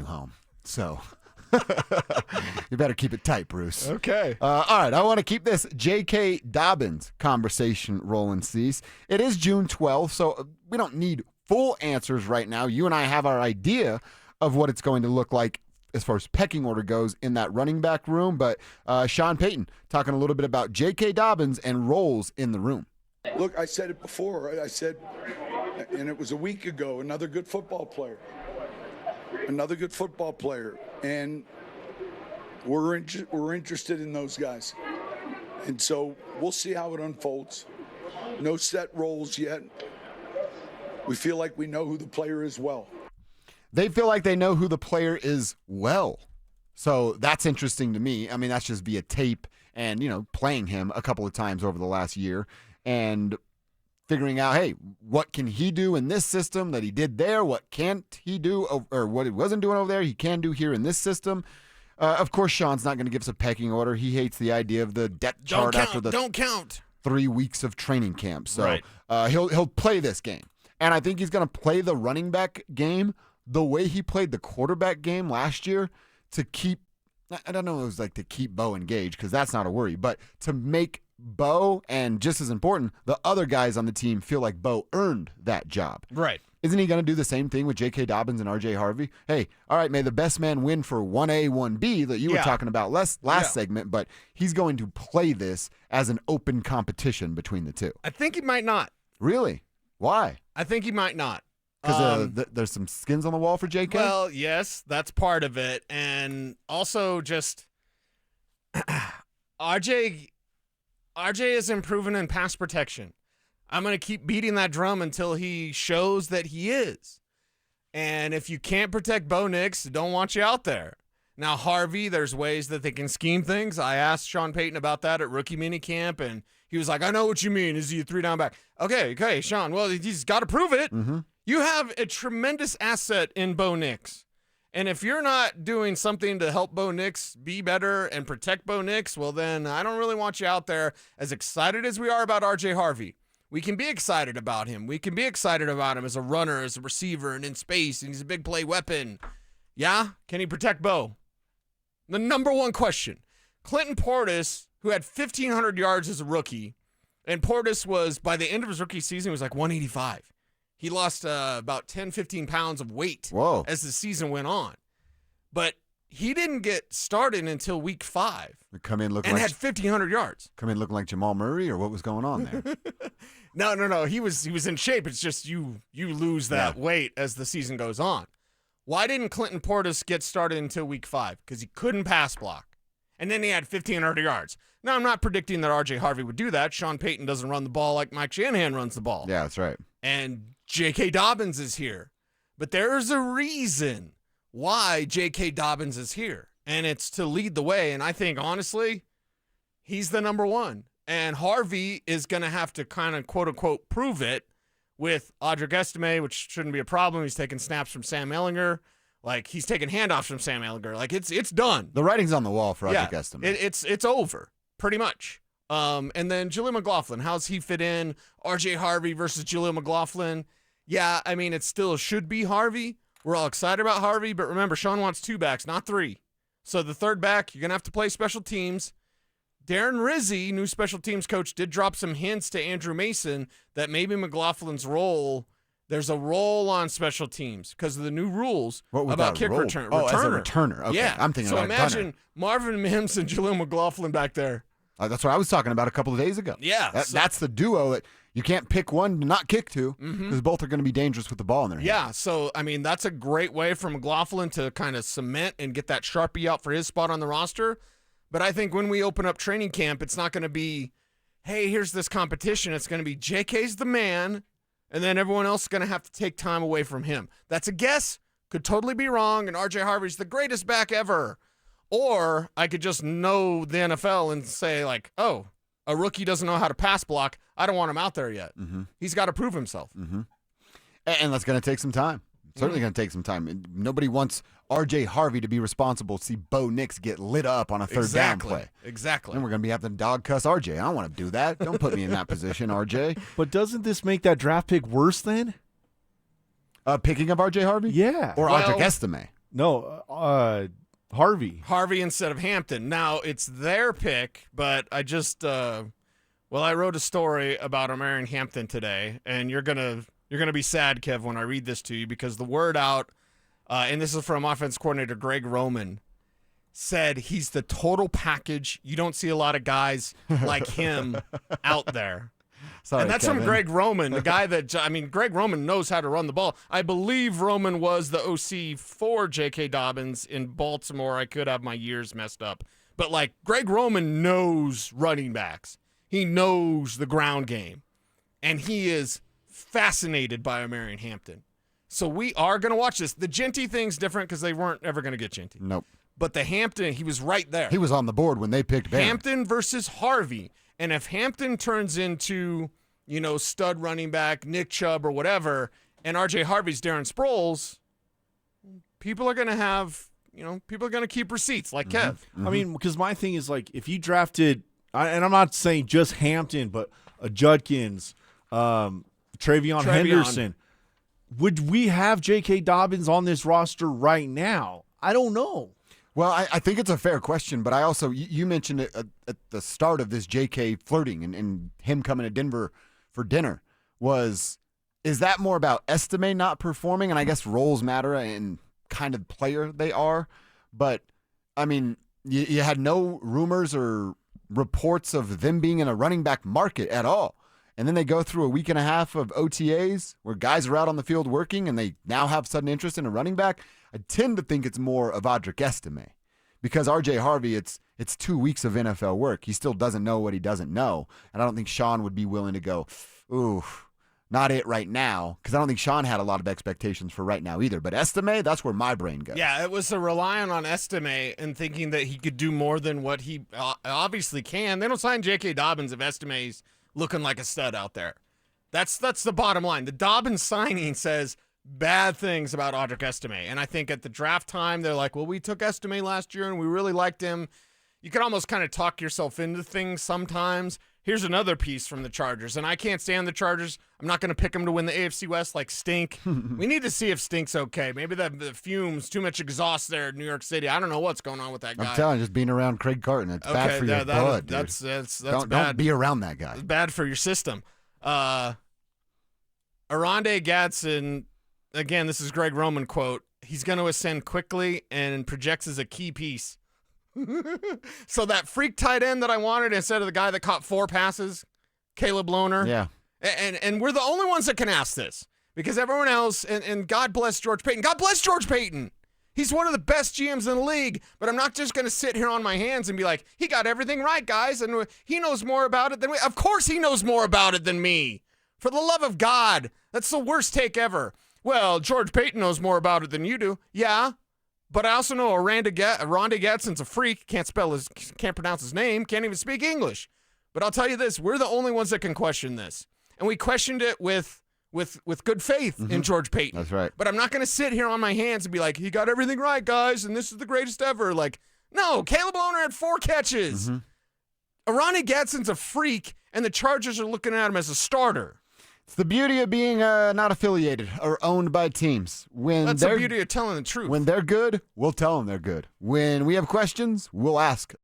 home. So you better keep it tight, Bruce. Okay. All right, I want to keep this JK Dobbins conversation rolling, Cease. It is June 12th, so we don't need full answers right now. You and I have our idea of what it's going to look like as far as pecking order goes in that running back room. But Sean Payton talking a little bit about JK Dobbins and roles in the room. Look, I said it before. I said, and it was a week ago, another good football player. Another good football player. And we're interested in those guys. And so we'll see how it unfolds. No set roles yet. We feel like we know who the player is well. They feel like they know who the player is well. So that's interesting to me. I mean, that's just via tape and, playing him a couple of times over the last year and figuring out, hey, what can he do in this system that he did there? What can't he do, or what he wasn't doing over there, he can do here in this system? Of course, Sean's not going to give us a pecking order. He hates the idea of the depth chart after the 3 weeks of training camp. So right. He'll play this game. And I think he's going to play the running back game the way he played the quarterback game last year to keep, I don't know if it was like to keep Bo engaged because that's not a worry, but to make Bo, and just as important, the other guys on the team feel like Bo earned that job. Right. Isn't he going to do the same thing with JK Dobbins and RJ Harvey? Hey, all right, may the best man win for 1A, 1B that you were talking about last segment, but he's going to play this as an open competition between the two. I think he might not. Really? Why? I think he might not. Because there's some skins on the wall for JK? Well, yes, that's part of it. And also just RJ is improving in pass protection. I'm going to keep beating that drum until he shows that he is. And if you can't protect Bo Nix, don't want you out there. Now, Harvey, there's ways that they can scheme things. I asked Sean Payton about that at rookie minicamp, and he was like, I know what you mean. Is he a 3-down back? Okay, Sean. Well, he's got to prove it. Mm-hmm. You have a tremendous asset in Bo Nix. And if you're not doing something to help Bo Nix be better and protect Bo Nix, well, then I don't really want you out there. As excited as we are about RJ Harvey, we can be excited about him. We can be excited about him as a runner, as a receiver, and in space, and he's a big play weapon. Yeah? Can he protect Bo? The number one question. Clinton Portis, who had 1,500 yards as a rookie, and Portis was, by the end of his rookie season, he was like 185. He lost about 10, 15 pounds of weight as the season went on. But he didn't get started until week 5. Come in looking and like, had 1,500 yards. Come in looking like Jamal Murray, or what was going on there? No. He was in shape. It's just you lose that weight as the season goes on. Why didn't Clinton Portis get started until week 5? Because he couldn't pass block. And then he had 1,500 yards. Now, I'm not predicting that RJ Harvey would do that. Sean Payton doesn't run the ball like Mike Shanahan runs the ball. Yeah, that's right. And JK Dobbins is here. But there's a reason why JK Dobbins is here. And it's to lead the way. And I think, honestly, he's the number one. And Harvey is going to have to kind of, quote-unquote, prove it with Audric Estime, which shouldn't be a problem. He's taking snaps from Sam Ehlinger. Like, he's taking handoffs from Sam Ehlinger. Like, it's done. The writing's on the wall for Audric Estime. It's over, pretty much. And then Jaleel McLaughlin, how's he fit in? RJ Harvey versus Jaleel McLaughlin. Yeah, I mean, it still should be Harvey. We're all excited about Harvey, but remember, Sean wants 2 backs, not 3. So the third back, you're going to have to play special teams. Darren Rizzi, new special teams coach, did drop some hints to Andrew Mason that maybe McLaughlin's role, there's a role on special teams because of the new rules about kick return. Oh, as a returner. Okay, yeah. I'm thinking so about imagine gunner. Marvin Mims and Jaleel McLaughlin back there. That's what I was talking about a couple of days ago. Yeah. That's the duo that you can't pick one to not kick to because both are going to be dangerous with the ball in their hand. Yeah, so, I mean, that's a great way for McLaughlin to kind of cement and get that Sharpie out for his spot on the roster. But I think when we open up training camp, it's not going to be, hey, here's this competition. It's going to be JK's the man, and then everyone else is going to have to take time away from him. That's a guess. Could totally be wrong, and RJ Harvey's the greatest back ever. Or I could just know the NFL and say, like, oh, a rookie doesn't know how to pass block. I don't want him out there yet. Mm-hmm. He's got to prove himself. Mm-hmm. And that's going to take some time. Certainly going to take some time. Nobody wants RJ Harvey to be responsible to see Bo Nix get lit up on a third down play. Exactly. And we're going to be having to dog cuss RJ. I don't want to do that. Don't put me in that position, RJ. But doesn't this make that draft pick worse then? Picking up RJ Harvey? Yeah. Or Audric Estime? No, Harvey. Harvey instead of Hampton. Now, it's their pick, but I just I wrote a story about Omarion Hampton today, and you're gonna be sad, Kev, when I read this to you, because the word out, and this is from offense coordinator Greg Roman, said he's the total package. You don't see a lot of guys like him out there. Sorry, and that's Kevin. from Greg Roman, the guy that, Greg Roman knows how to run the ball. I believe Roman was the OC for JK Dobbins in Baltimore. I could have my years messed up. But, Greg Roman knows running backs. He knows the ground game. And he is fascinated by Omarion Hampton. So we are going to watch this. The Genty thing's different because they weren't ever going to get Genty. Nope. But the Hampton, he was right there. He was on the board when they picked Bam. Hampton versus Harvey. And if Hampton turns into, stud running back, Nick Chubb or whatever, and RJ Harvey's Darren Sproles, people are going to have, people are going to keep receipts like Kev. Mm-hmm. I mean, because my thing is, if you drafted, and I'm not saying just Hampton, but a Judkins, Travion Henderson, would we have JK Dobbins on this roster right now? I don't know. Well, I think it's a fair question, but I also, you mentioned it at the start of this JK flirting and him coming to Denver for dinner. Is that more about Estime not performing? And I guess roles matter and kind of player they are. But, I mean, you had no rumors or reports of them being in a running back market at all. And then they go through a week and a half of OTAs where guys are out on the field working and they now have sudden interest in a running back. I tend to think it's more of Audric Estime because RJ Harvey, it's 2 weeks of NFL work. He still doesn't know what he doesn't know. And I don't think Sean would be willing to go, ooh, not it right now, because I don't think Sean had a lot of expectations for right now either. But Estime, that's where my brain goes. Yeah, it was relying on Estime and thinking that he could do more than what he obviously can. They don't sign J.K. Dobbins if Estime's looking like a stud out there. That's the bottom line. The Dobbins signing says bad things about Audric Estime. And I think at the draft time, they're like, well, we took Estime last year and we really liked him. You can almost kind of talk yourself into things sometimes. Here's another piece from the Chargers, and I can't stand the Chargers. I'm not going to pick them to win the AFC West like Stink. We need to see if Stink's okay. Maybe the fumes, too much exhaust there in New York City. I don't know what's going on with that guy. I'm telling you, just being around Craig Carton, it's bad for your blood, dude. That's don't bad. Don't be around that guy. It's bad for your system. Aronde Gadsden, again, this is Greg Roman quote, he's going to ascend quickly and projects as a key piece. So that freak tight end that I wanted instead of the guy that caught 4 passes, Caleb Lohner. Yeah. And we're the only ones that can ask this because everyone else, and God bless George Payton. God bless George Payton. He's one of the best GMs in the league, but I'm not just going to sit here on my hands and be like, he got everything right, guys, and he knows more about it than we. Of course he knows more about it than me. For the love of God, that's the worst take ever. Well, George Payton knows more about it than you do. Yeah. But I also know Aronde Gadsden's a freak, can't pronounce his name, can't even speak English. But I'll tell you this, we're the only ones that can question this. And we questioned it with good faith in George Payton. That's right. But I'm not going to sit here on my hands and be like, he got everything right, guys, and this is the greatest ever. Like, no, Caleb Lohner had 4 catches. Aronde Gadsden's a freak, and the Chargers are looking at him as a starter. It's the beauty of being not affiliated or owned by teams. That's the beauty of telling the truth. When they're good, we'll tell them they're good. When we have questions, we'll ask